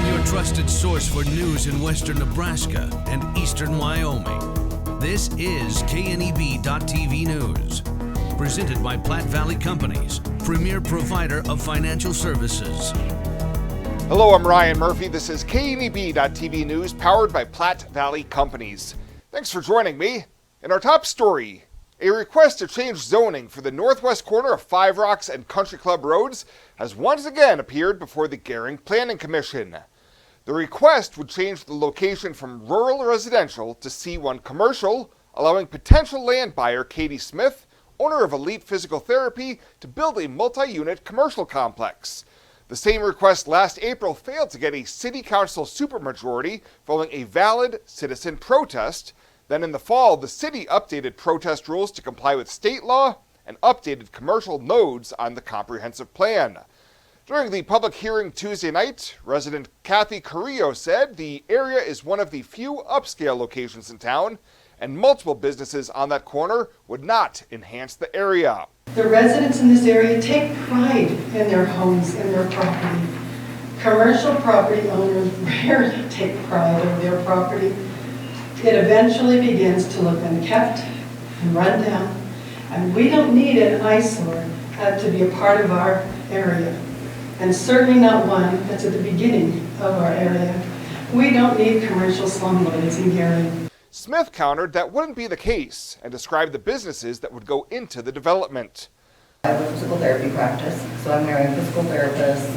your trusted source for news in western Nebraska and eastern Wyoming. This is KNEB.TV News. Presented by Platte Valley Companies, premier provider of financial services. Hello, I'm Ryan Murphy. This is KNEB.TV News, powered by Platte Valley Companies. Thanks for joining me. In our top story, a request to change zoning for the northwest corner of Five Rocks and Country Club Roads has once again appeared before the Gering Planning Commission. The request would change the location from rural residential to C1 commercial, allowing potential land buyer Katie Smith, owner of Elite Physical Therapy, to build a multi-unit commercial complex. The same request last April failed to get a city council supermajority following a valid citizen protest. Then in the fall, the city updated protest rules to comply with state law and updated commercial nodes on the comprehensive plan. During the public hearing Tuesday night, resident Kathy Carrillo said the area is one of the few upscale locations in town, and multiple businesses on that corner would not enhance the area. The residents in this area take pride in their homes and their property. Commercial property owners rarely take pride in their property. It eventually begins to look unkept and run down, and we don't need an eyesore to be a part of our area, and certainly not one that's at the beginning of our area. We don't need commercial slumlords in Gering. Smith countered that wouldn't be the case and described the businesses that would go into the development. I have a physical therapy practice, so I'm hiring physical therapists,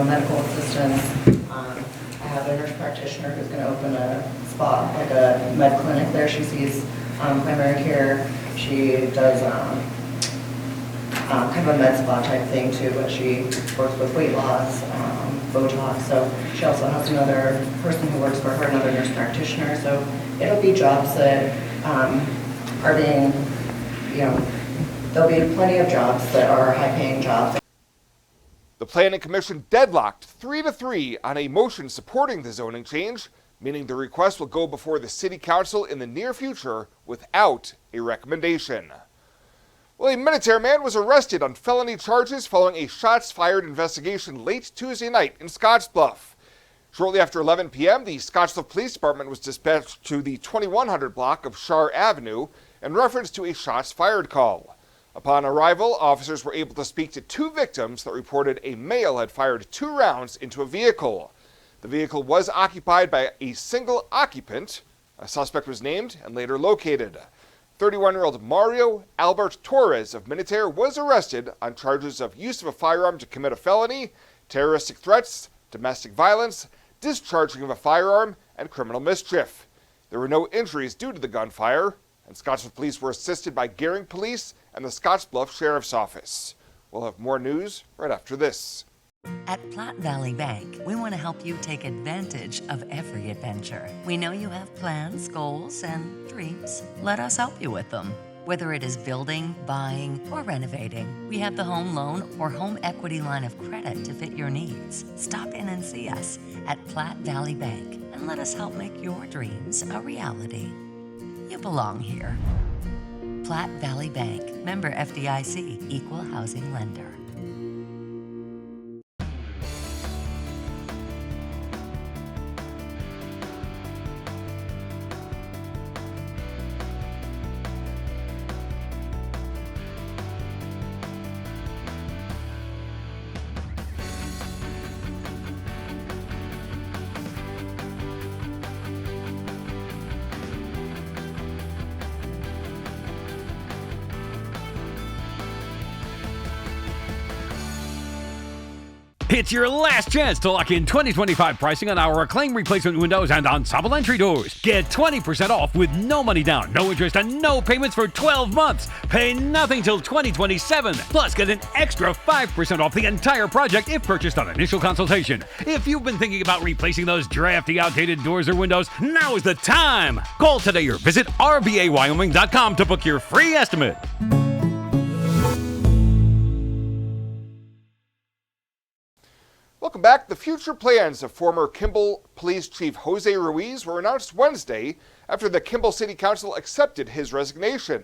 medical assistants. I have a nurse practitioner who's going to open a spa, like a med clinic there. She sees primary care. She does kind of a med spa type thing too, but she works with weight loss, Botox. So she also has another person who works for her, another nurse practitioner. So it'll be jobs that are being, there'll be plenty of jobs that are high-paying jobs. The Planning Commission deadlocked 3-3 on a motion supporting the zoning change, meaning the request will go before the City Council in the near future without a recommendation. Well, a Minatare man was arrested on felony charges following a shots-fired investigation late Tuesday night in Scottsbluff. Shortly after 11 p.m., the Scottsbluff Police Department was dispatched to the 2100 block of Shar Avenue in reference to a shots-fired call. Upon arrival, officers were able to speak to two victims that reported a male had fired 2 rounds into a vehicle. The vehicle was occupied by a single occupant. A suspect was named and later located. 31-year-old Mario Albert Torres of Minatare was arrested on charges of use of a firearm to commit a felony, terroristic threats, domestic violence, discharging of a firearm, and criminal mischief. There were no injuries due to the gunfire, and Scottsbluff police were assisted by Gering Police and the Scottsbluff Sheriff's Office. We'll have more news right after this. At Platte Valley Bank, we want to help you take advantage of every adventure. We know you have plans, goals, and dreams. Let us help you with them. Whether it is building, buying, or renovating, we have the home loan or home equity line of credit to fit your needs. Stop in and see us at Platte Valley Bank and let us help make your dreams a reality. You belong here. Platte Valley Bank, member FDIC, equal housing lender. It's your last chance to lock in 2025 pricing on our acclaimed replacement windows and ensemble entry doors. Get 20% off with no money down, no interest, and no payments for 12 months. Pay nothing till 2027. Plus, get an extra 5% off the entire project if purchased on initial consultation. If you've been thinking about replacing those drafty, outdated doors or windows, now is the time. Call today or visit rbawyoming.com to book your free estimate. Welcome back. The future plans of former Kimball Police Chief Jose Ruiz were announced Wednesday after the Kimball City Council accepted his resignation.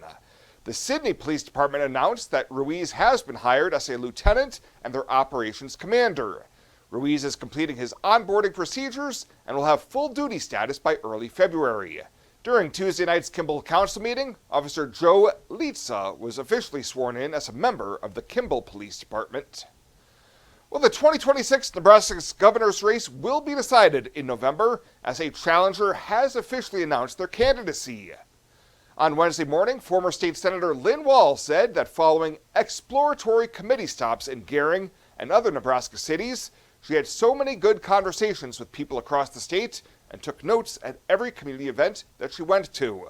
The Sidney Police Department announced that Ruiz has been hired as a lieutenant and their operations commander. Ruiz is completing his onboarding procedures and will have full duty status by early February. During Tuesday night's Kimball Council meeting, Officer Joe Litza was officially sworn in as a member of the Kimball Police Department. Well, the 2026 Nebraska governor's race will be decided in November as a challenger has officially announced their candidacy. On Wednesday morning, former State Senator Lynn Wall said that following exploratory committee stops in Gering and other Nebraska cities, she had so many good conversations with people across the state and took notes at every community event that she went to.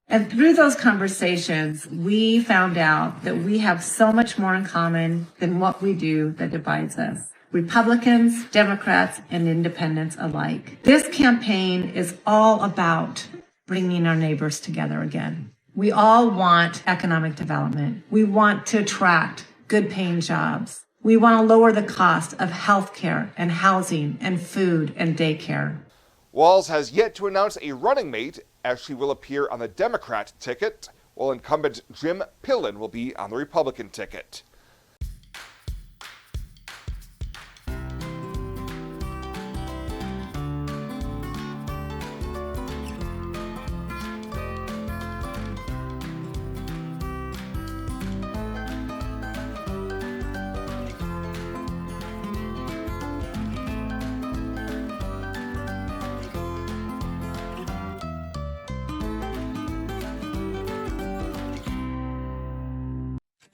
And through those conversations, we found out that we have so much more in common than what we do that divides us. Republicans, Democrats, and independents alike. This campaign is all about bringing our neighbors together again. We all want economic development. We want to attract good paying jobs. We want to lower the cost of healthcare and housing and food and daycare. Walls has yet to announce a running mate as she will appear on the Democrat ticket, while incumbent Jim Pillen will be on the Republican ticket.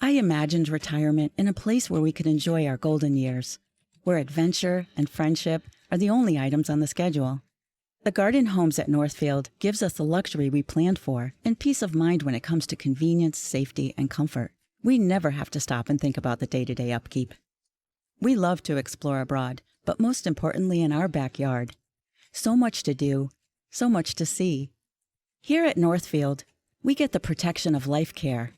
I imagined retirement in a place where we could enjoy our golden years, where adventure and friendship are the only items on the schedule. The Garden Homes at Northfield gives us the luxury we planned for and peace of mind when it comes to convenience, safety, and comfort. We never have to stop and think about the day-to-day upkeep. We love to explore abroad, but most importantly in our backyard. So much to do, so much to see. Here at Northfield, we get the protection of life care,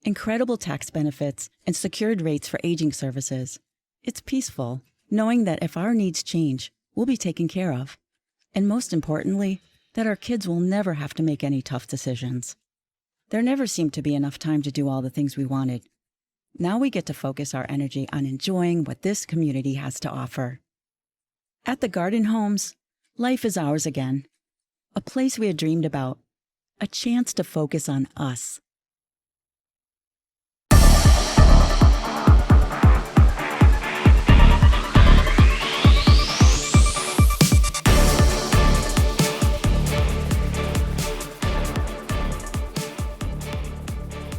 incredible tax benefits, and secured rates for aging services. It's peaceful, knowing that if our needs change, we'll be taken care of. And most importantly, that our kids will never have to make any tough decisions. There never seemed to be enough time to do all the things we wanted. Now we get to focus our energy on enjoying what this community has to offer. At the Garden Homes, life is ours again. A place we had dreamed about. A chance to focus on us.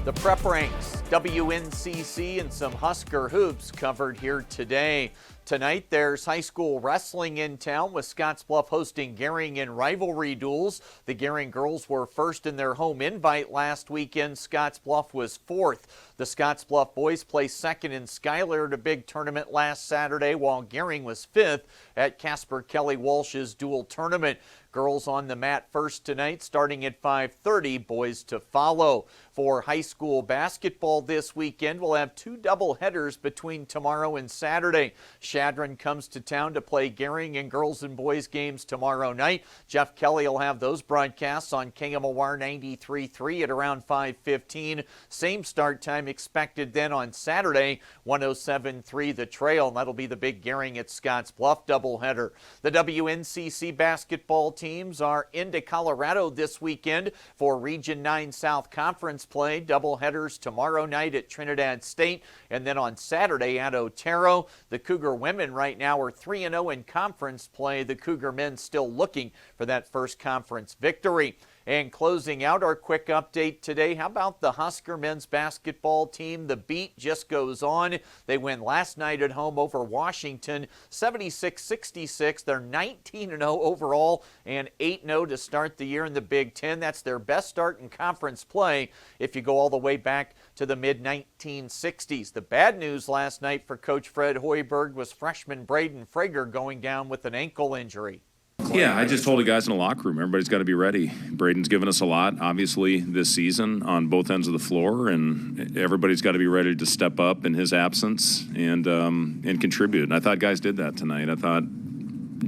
The prep ranks, WNCC, and some Husker hoops covered here today. Tonight, there's high school wrestling in town with Scottsbluff hosting Gering in rivalry duels. The Gering girls were first in their home invite last weekend. Scottsbluff was fourth. The Scottsbluff boys placed second in Schuyler at a big tournament last Saturday, while Gering was fifth at Casper Kelly Walsh's dual tournament. Girls on the mat first tonight, starting at 5:30, boys to follow. For high school basketball this weekend, we'll have two doubleheaders between tomorrow and Saturday. Shadron comes to town to play Gering and girls and boys games tomorrow night. Jeff Kelly will have those broadcasts on KMOR 93.3 at around 5:15. Same start time expected then on Saturday, 107.3 The Trail, and that'll be the big Gering at Scottsbluff doubleheader. The WNCC basketball teams are into Colorado this weekend for Region 9 South Conference play. Doubleheaders tomorrow night at Trinidad State and then on Saturday at Otero. The Cougar women right now are 3-0 in conference play. The Cougar men still looking for that first conference victory. And closing out our quick update today, how about the Husker men's basketball team? The beat just goes on. They win last night at home over Washington, 76-66. They're 19-0 overall and 8-0 to start the year in the Big Ten. That's their best start in conference play if you go all the way back to the mid-1960s. The bad news last night for Coach Fred Hoiberg was freshman Braden Frager going down with an ankle injury. Yeah, I just told the guys in the locker room, everybody's got to be ready. Braden's given us a lot, obviously, this season on both ends of the floor, and everybody's got to be ready to step up in his absence and contribute. And I thought guys did that tonight. I thought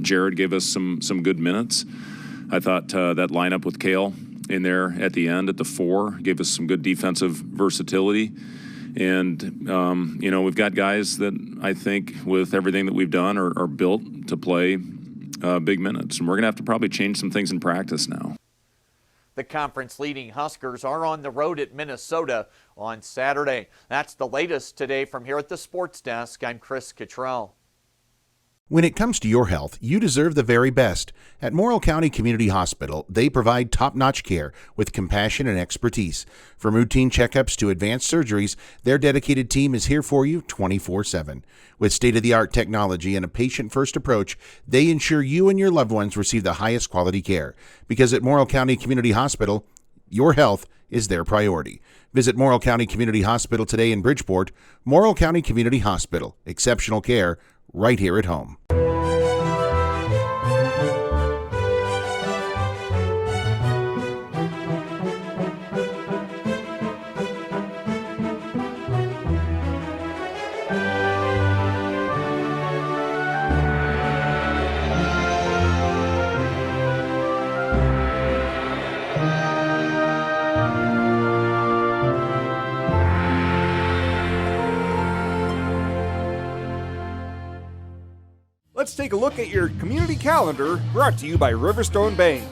Jared gave us some good minutes. I thought that lineup with Kale in there at the end at the 4 gave us some good defensive versatility. And, we've got guys that I think with everything that we've done are built to play big minutes. And we're going to have to probably change some things in practice now. The conference-leading Huskers are on the road at Minnesota on Saturday. That's the latest today from here at the Sports Desk. I'm Chris Cottrell. When it comes to your health, you deserve the very best. At Morrill County Community Hospital, they provide top-notch care with compassion and expertise. From routine checkups to advanced surgeries, their dedicated team is here for you 24/7. With state-of-the-art technology and a patient-first approach, they ensure you and your loved ones receive the highest quality care. Because at Morrill County Community Hospital, your health is their priority. Visit Morrill County Community Hospital today in Bridgeport. Morrill County Community Hospital. Exceptional care right here at home. Let's take a look at your community calendar, brought to you by Riverstone Bank.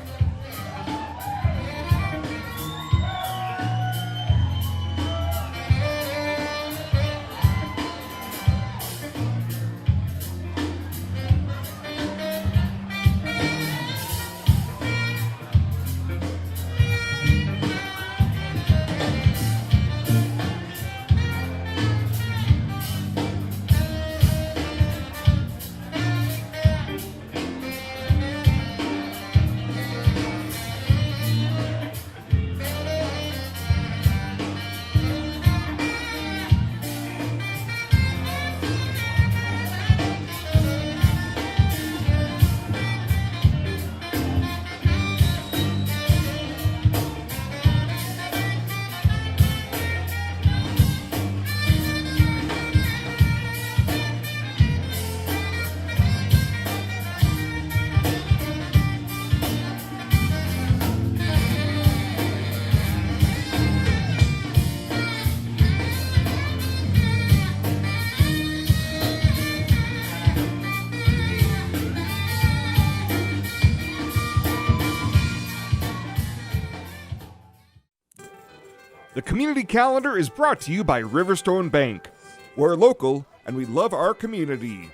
The community calendar is brought to you by Riverstone Bank. We're local and we love our community.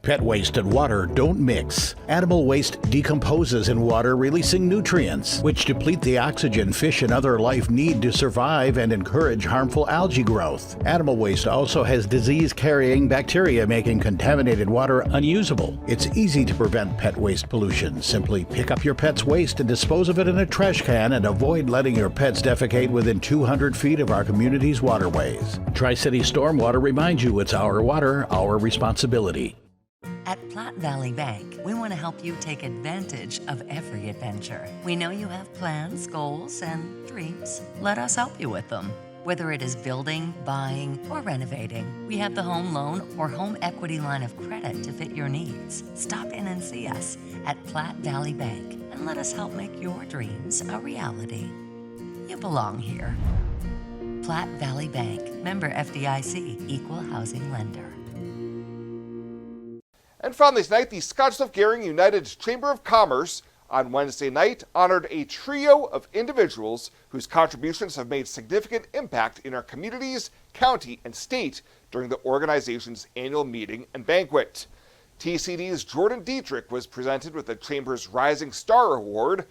Pet waste and water don't mix. Animal waste decomposes in water, releasing nutrients, which deplete the oxygen fish and other life need to survive and encourage harmful algae growth. Animal waste also has disease-carrying bacteria, making contaminated water unusable. It's easy to prevent pet waste pollution. Simply pick up your pet's waste and dispose of it in a trash can, and avoid letting your pets defecate within 200 feet of our community's waterways. Tri-City Stormwater reminds you it's our water, our responsibility. At Platte Valley Bank, we want to help you take advantage of every adventure. We know you have plans, goals, and dreams. Let us help you with them. Whether it is building, buying, or renovating, we have the home loan or home equity line of credit to fit your needs. Stop in and see us at Platte Valley Bank and let us help make your dreams a reality. You belong here. Platte Valley Bank, member FDIC, equal housing lender. And from this night, the Scottsbluff Gering United Chamber of Commerce on Wednesday night honored a trio of individuals whose contributions have made significant impact in our communities, county, and state during the organization's annual meeting and banquet. TCD's Jordan Dietrich was presented with the Chamber's Rising Star Award,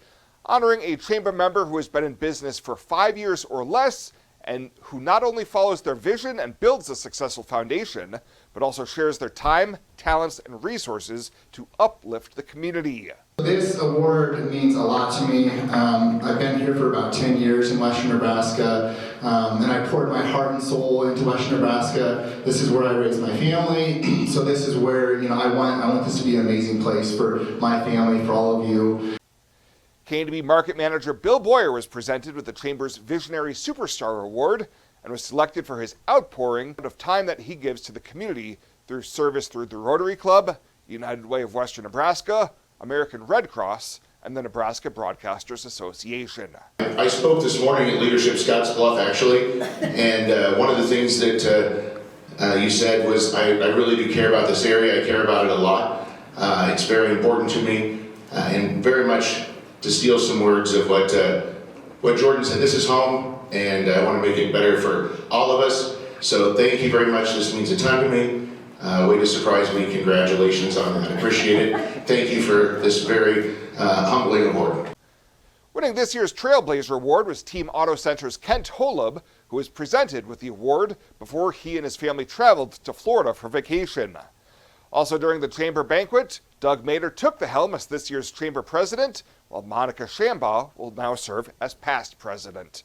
honoring a Chamber member who has been in business for 5 years or less and who not only follows their vision and builds a successful foundation, but also shares their time, talents, and resources to uplift the community. This award means a lot to me. I've been here for about 10 years in western Nebraska, and I poured my heart and soul into western Nebraska. This is where I raised my family, so this is where I want this to be an amazing place for my family, for all of you. K&B Market Manager Bill Boyer was presented with the Chamber's Visionary Superstar Award and was selected for his outpouring of time that he gives to the community through service through the Rotary Club, United Way of Western Nebraska, American Red Cross, and the Nebraska Broadcasters Association. I spoke this morning at Leadership Scottsbluff, actually, and one of the things that you said was, I really do care about this area. I care about it a lot. It's very important to me, and very much to steal some words of what Jordan said. This is home, and I want to make it better for all of us. So thank you very much. This means a ton to me. Way to surprise me. Congratulations on that. I appreciate it. Thank you for this very humbling award. Winning this year's Trailblazer Award was Team Auto Center's Kent Holub, who was presented with the award before he and his family traveled to Florida for vacation. Also during the Chamber Banquet, Doug Mader took the helm as this year's Chamber President, while Monica Shambaugh will now serve as past President.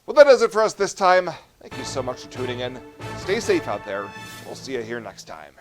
Well, that does it for us this time. Thank you so much for tuning in. Stay safe out there. We'll see you here next time.